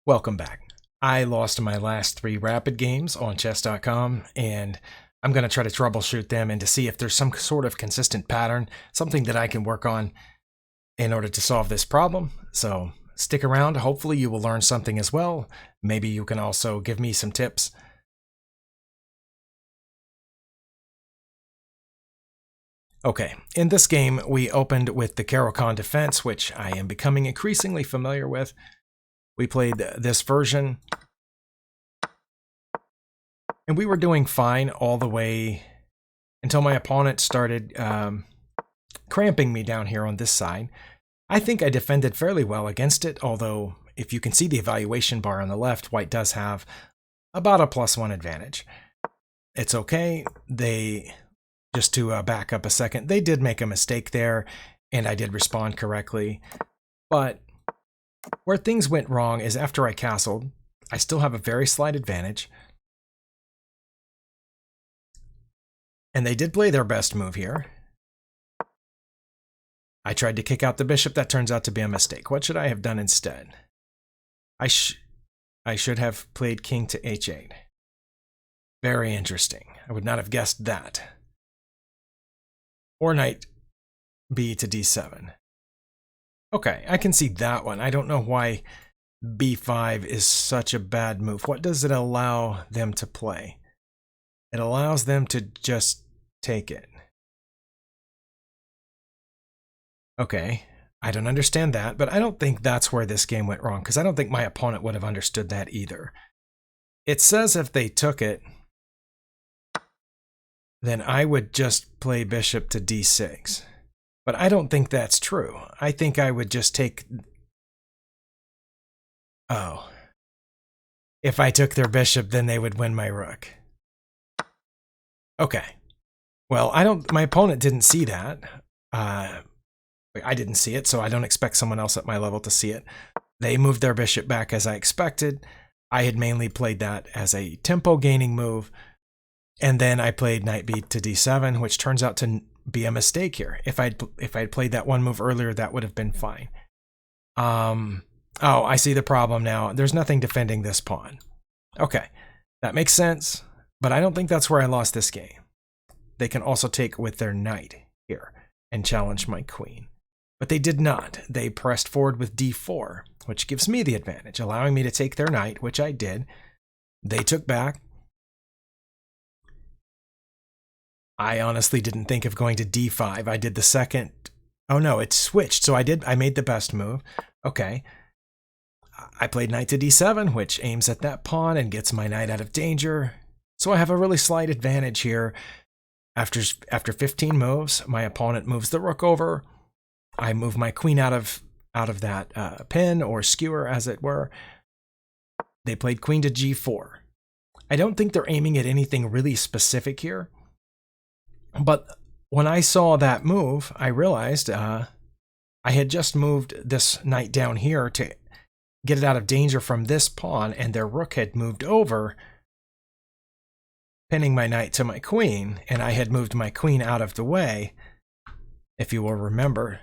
Welcome back. I lost my last 3 rapid games on chess.com, and I'm going to try to troubleshoot them and to see if there's some sort of consistent pattern, something that I can work on in order to solve this problem. So stick around. Hopefully you will learn something as well. Maybe you can also give me some tips. Okay, in this game, we opened with the Caro-Kann defense, which I am becoming increasingly familiar with. We played this version, and we were doing fine all the way until my opponent started cramping me down here on this side. I think I defended fairly well against it, although if you can see the evaluation bar on the left, white does have about a +1 advantage. It's okay. Just to back up a second, they did make a mistake there, and I did respond correctly. But where things went wrong is after I castled, I still have a very slight advantage. And they did play their best move here. I tried to kick out the bishop. That turns out to be a mistake. What should I have done instead? I should have played king to h8. Very interesting. I would not have guessed that. Or knight b to d7. Okay, I can see that one. I don't know why b5 is such a bad move. What does it allow them to play? It allows them to just take it. Okay, I don't understand that, but I don't think that's where this game went wrong, because I don't think my opponent would have understood that either. It says if they took it, then I would just play bishop to d6. But I don't think that's true. I think I would just take... Oh. If I took their bishop, then they would win my rook. Okay. Well, my opponent didn't see that. I didn't see it, so I don't expect someone else at my level to see it. They moved their bishop back as I expected. I had mainly played that as a tempo gaining move. And then I played knight b to d7, which turns out to be a mistake here. If I'd played that one move earlier, that would have been fine. Oh, I see the problem now. There's nothing defending this pawn. Okay, that makes sense, but I don't think that's where I lost this game. They can also take with their knight here and challenge my queen. But they did not. They pressed forward with d4, which gives me the advantage, allowing me to take their knight, which I did. They took back. I honestly didn't think of going to d5. I did the second. Oh no, it switched. So I made the best move. Okay. I played knight to d7, which aims at that pawn and gets my knight out of danger. So I have a really slight advantage here. After 15 moves, my opponent moves the rook over. I move my queen out of that pin or skewer, as it were. They played queen to g4. I don't think they're aiming at anything really specific here. But when I saw that move, I realized I had just moved this knight down here to get it out of danger from this pawn, and their rook had moved over, pinning my knight to my queen, and I had moved my queen out of the way, if you will remember.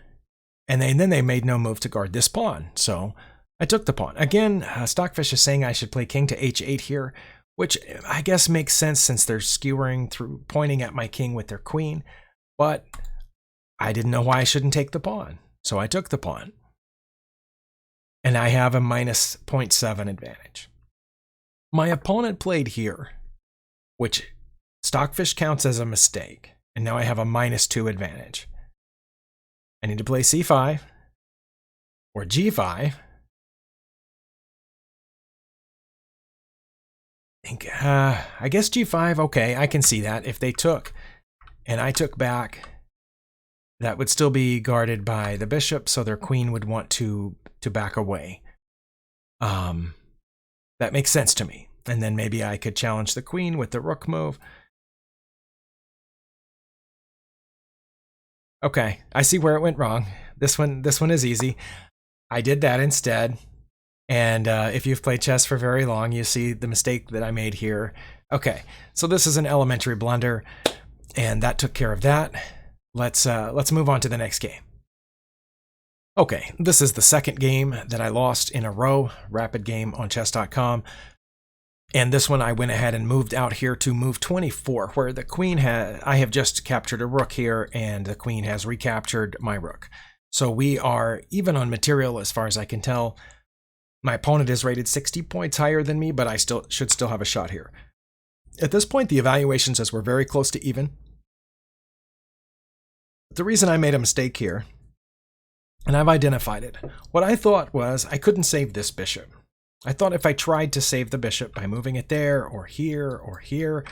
And then they made no move to guard this pawn, so I took the pawn. Again, Stockfish is saying I should play king to h8 here, which I guess makes sense since they're skewering through, pointing at my king with their queen. But I didn't know why I shouldn't take the pawn, so I took the pawn. And I have a minus 0.7 advantage. My opponent played here, which Stockfish counts as a mistake. And now I have a -2 advantage. I need to play c5 or g5. I guess g5, okay, I can see that. If they took and I took back, that would still be guarded by the bishop, so their queen would want to back away. That makes sense to me. And then maybe I could challenge the queen with the rook move. Okay, I see where it went wrong. This one is easy. I did that instead. And if you've played chess for very long, you see the mistake that I made here. Okay, so this is an elementary blunder, and that took care of that. Let's move on to the next game. Okay, this is the second game that I lost in a row, rapid game on chess.com. And this one I went ahead and moved out here to move 24, where the queen I have just captured a rook here, and the queen has recaptured my rook. So we are even on material as far as I can tell. My opponent is rated 60 points higher than me, but I should still have a shot here. At this point, the evaluation says we're very close to even. The reason I made a mistake here, and I've identified it, what I thought was I couldn't save this bishop. I thought if I tried to save the bishop by moving it there or here,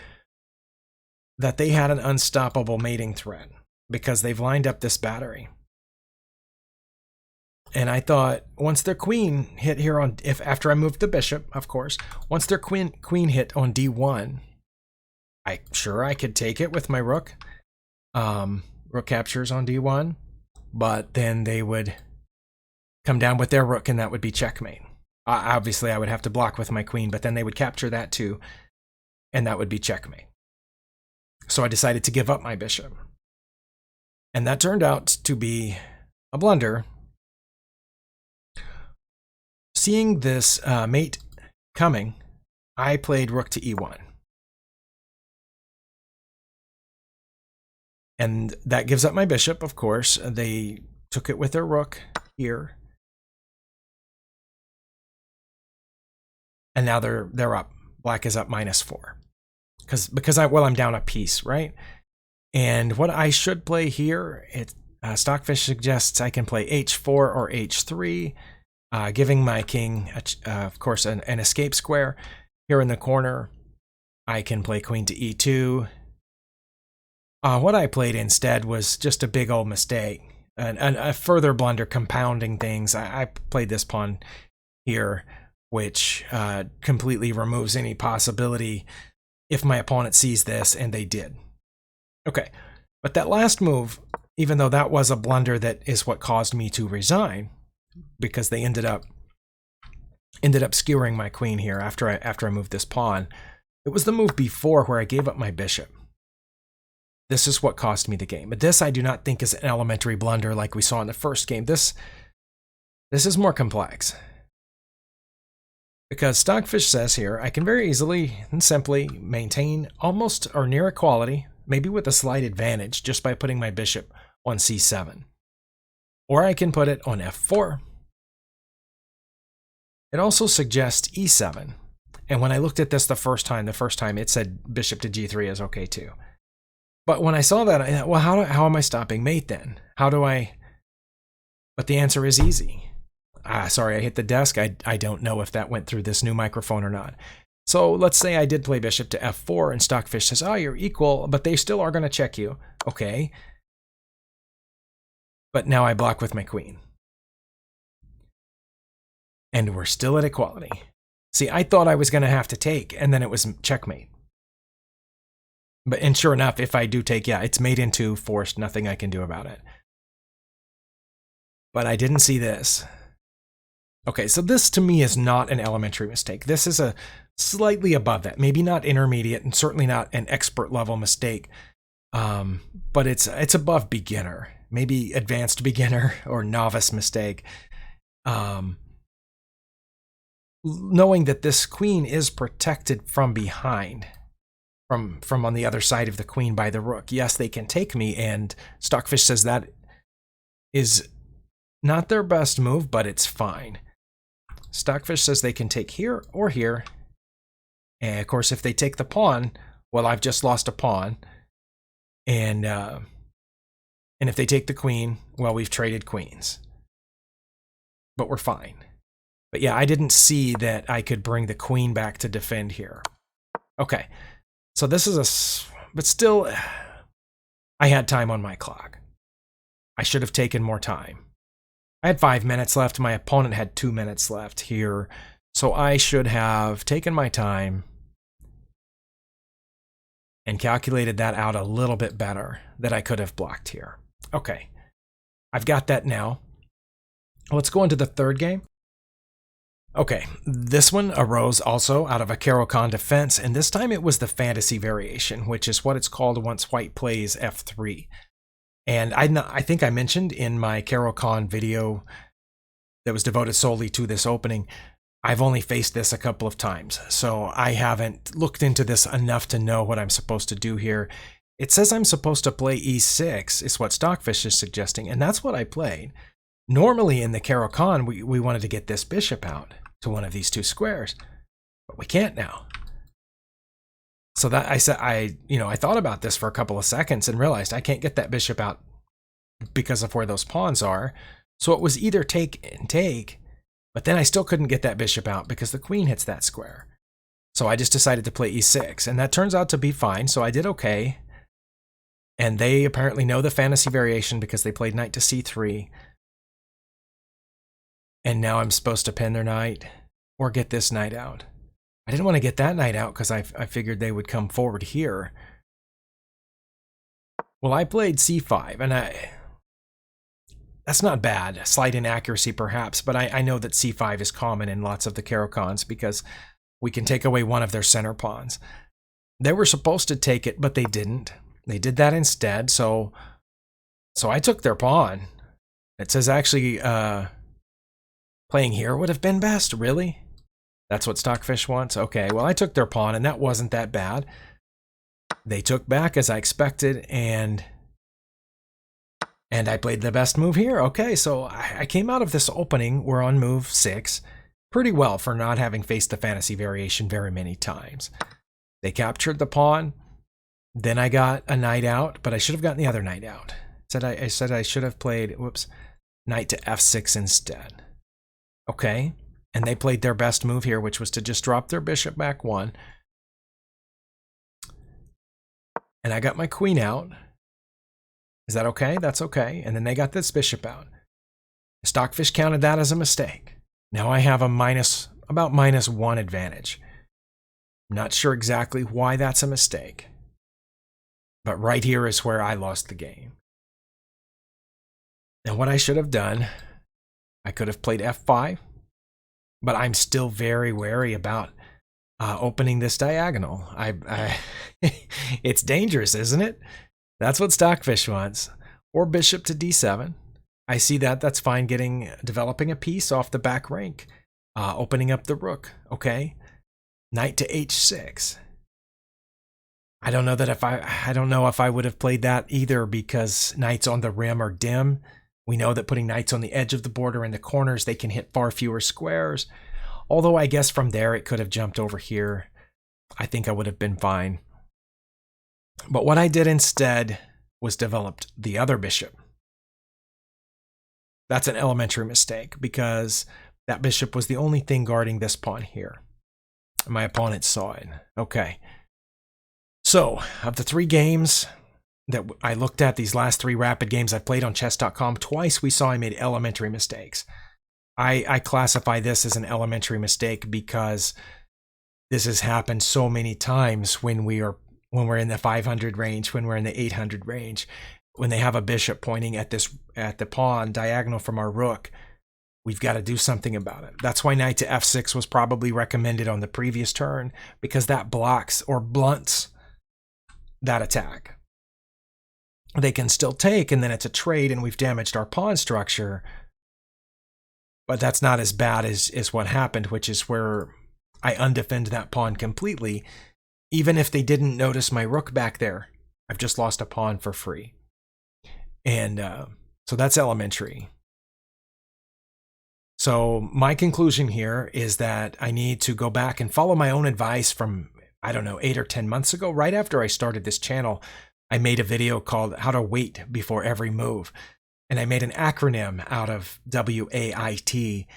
that they had an unstoppable mating threat because they've lined up this battery. And I thought once their queen hit here on, after I moved the bishop, of course, once their queen hit on d1, I could take it with my rook. Rook captures on d1, but then they would come down with their rook and that would be checkmate. Obviously, I would have to block with my queen, but then they would capture that too, and that would be checkmate. So I decided to give up my bishop. And that turned out to be a blunder. Seeing this mate coming, I played rook to e1. And that gives up my bishop, of course. They took it with their rook here. And now they're up. Black is up -4. Because I'm down a piece, right? And what I should play here, Stockfish suggests I can play h4 or h3, giving my king, of course, an escape square. Here in the corner, I can play queen to e2. What I played instead was just a big old mistake, a further blunder compounding things. I played this pawn here, which completely removes any possibility if my opponent sees this, and they did. Okay, but that last move, even though that was a blunder that is what caused me to resign, because they ended up skewering my queen here after I moved this pawn, it was the move before where I gave up my bishop. This is what cost me the game. But this I do not think is an elementary blunder like we saw in the first game. This is more complex. Because Stockfish says here, I can very easily and simply maintain almost or near equality, maybe with a slight advantage, just by putting my bishop on c7. Or I can put it on f4. It also suggests e7. And when I looked at this the first time it said bishop to g3 is okay too. But when I saw that, I thought, well, how am I stopping mate then? How do I? But the answer is easy. Sorry, I hit the desk. I don't know if that went through this new microphone or not. So let's say I did play bishop to f4 and Stockfish says, oh, you're equal, but they still are going to check you. Okay. But now I block with my queen. And we're still at equality. See, I thought I was going to have to take, and then it was checkmate. And sure enough, if I do take, yeah, it's mate into forced, nothing I can do about it. But I didn't see this. Okay, so this to me is not an elementary mistake. This is a slightly above that, maybe not intermediate and certainly not an expert level mistake. But it's above beginner, maybe advanced beginner or novice mistake. Knowing that this queen is protected from behind, from on the other side of the queen by the rook. Yes, they can take me, and Stockfish says that is not their best move, but it's fine. Stockfish says they can take here or here. And of course, if they take the pawn, well, I've just lost a pawn. And if they take the queen, well, we've traded queens. But we're fine. But yeah, I didn't see that I could bring the queen back to defend here. Okay, so this is but still, I had time on my clock. I should have taken more time. I had 5 minutes left. My opponent had 2 minutes left here. So I should have taken my time and calculated that out a little bit better that I could have blocked here. Okay, I've got that now. Let's go into the third game. Okay, this one arose also out of a Caro-Kann defense, and this time it was the fantasy variation, which is what it's called once white plays f3. And I think I mentioned in my Carol Con video that was devoted solely to this opening, I've only faced this a couple of times, so I haven't looked into this enough to know what I'm supposed to do here. It says I'm supposed to play e6, is what Stockfish is suggesting, and that's what I played. Normally in the Carol Con, we wanted to get this bishop out to one of these two squares, but we can't now. So that I thought about this for a couple of seconds and realized I can't get that bishop out because of where those pawns are. So it was either take and take, but then I still couldn't get that bishop out because the queen hits that square. So I just decided to play e6, and that turns out to be fine, so I did okay. And they apparently know the fantasy variation because they played knight to c3. And now I'm supposed to pin their knight or get this knight out. I didn't want to get that knight out because I figured they would come forward here. Well, I played c5, and that's not bad. Slight inaccuracy, perhaps, but I know that c5 is common in lots of the Carol Cons because we can take away one of their center pawns. They were supposed to take it, but they didn't. They did that instead, so I took their pawn. It says actually playing here would have been best, really? That's what Stockfish wants? Okay, well, I took their pawn, and that wasn't that bad. They took back as I expected, and I played the best move here. Okay, so I came out of this opening, we're on move 6, pretty well for not having faced the fantasy variation very many times. They captured the pawn, then I got a knight out, but I should have gotten the other knight out. I said I should have played, knight to f6 instead. Okay, and they played their best move here, which was to just drop their bishop back 1. And I got my queen out. Is that okay? That's okay. And then they got this bishop out. Stockfish counted that as a mistake. Now I have about -1 advantage. I'm not sure exactly why that's a mistake. But right here is where I lost the game. And what I should have done, I could have played f5, but I'm still very wary about opening this diagonal. It's dangerous, isn't it? That's what Stockfish wants. Or bishop to d7. I see that. That's fine. Developing a piece off the back rank. Opening up the rook. Okay. Knight to h6. I don't know if I would have played that either because knights on the rim are dim. We know that putting knights on the edge of the board or in the corners, they can hit far fewer squares. Although I guess from there it could have jumped over here. I think I would have been fine. But what I did instead was developed the other bishop. That's an elementary mistake because that bishop was the only thing guarding this pawn here. My opponent saw it. Okay. So, of the 3 games that I looked at, these last 3 rapid games I've played on chess.com, twice we saw I made elementary mistakes. I classify this as an elementary mistake because this has happened so many times when we're in the 500 range, when we're in the 800 range, when they have a bishop pointing at the pawn diagonal from our rook. We've got to do something about it. That's why knight to f6 was probably recommended on the previous turn, because that blocks or blunts that attack. They can still take, and then it's a trade, and we've damaged our pawn structure. But that's not as bad as what happened, which is where I undefend that pawn completely. Even if they didn't notice my rook back there, I've just lost a pawn for free. And so that's elementary. So my conclusion here is that I need to go back and follow my own advice from, I don't know, 8 or 10 months ago. Right after I started this channel, I made a video called How to Wait Before Every Move. And I made an acronym out of WAIT.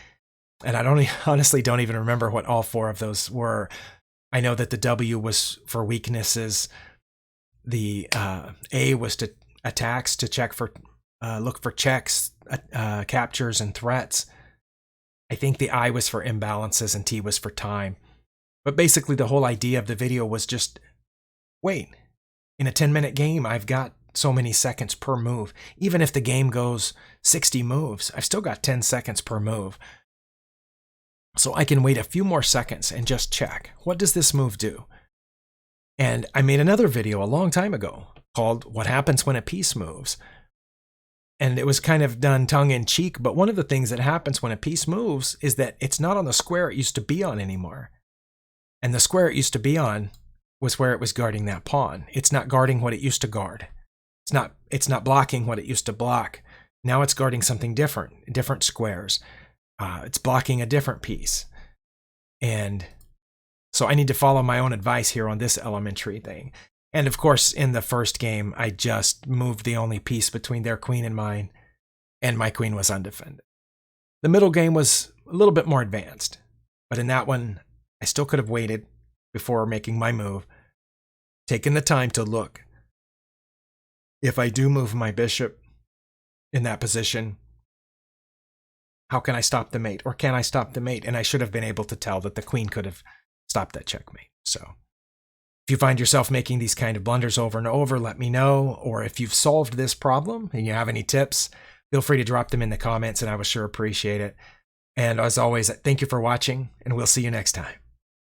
And I honestly don't even remember what all 4 of those were. I know that the W was for weaknesses. The A was to attacks, to check for, look for checks, captures, and threats. I think the I was for imbalances and T was for time. But basically the whole idea of the video was just, wait, in a 10-minute game, I've got so many seconds per move. Even if the game goes 60 moves, I've still got 10 seconds per move. So I can wait a few more seconds and just check, what does this move do? And I made another video a long time ago called What Happens When a Piece Moves. And it was kind of done tongue-in-cheek, but one of the things that happens when a piece moves is that it's not on the square it used to be on anymore. And the square it used to be on was where it was guarding that pawn. It's not guarding what it used to guard. It's not blocking what it used to block. Now it's guarding something different squares. It's blocking a different piece. And so I need to follow my own advice here on this elementary thing. And of course, in the first game, I just moved the only piece between their queen and mine, and my queen was undefended. The middle game was a little bit more advanced, but in that one, I still could have waited before making my move, taken the time to look. If I do move my bishop in that position, how can I stop the mate? Or can I stop the mate? And I should have been able to tell that the queen could have stopped that checkmate. So if you find yourself making these kind of blunders over and over, let me know. Or if you've solved this problem and you have any tips, feel free to drop them in the comments and I would sure appreciate it. And as always, thank you for watching and we'll see you next time.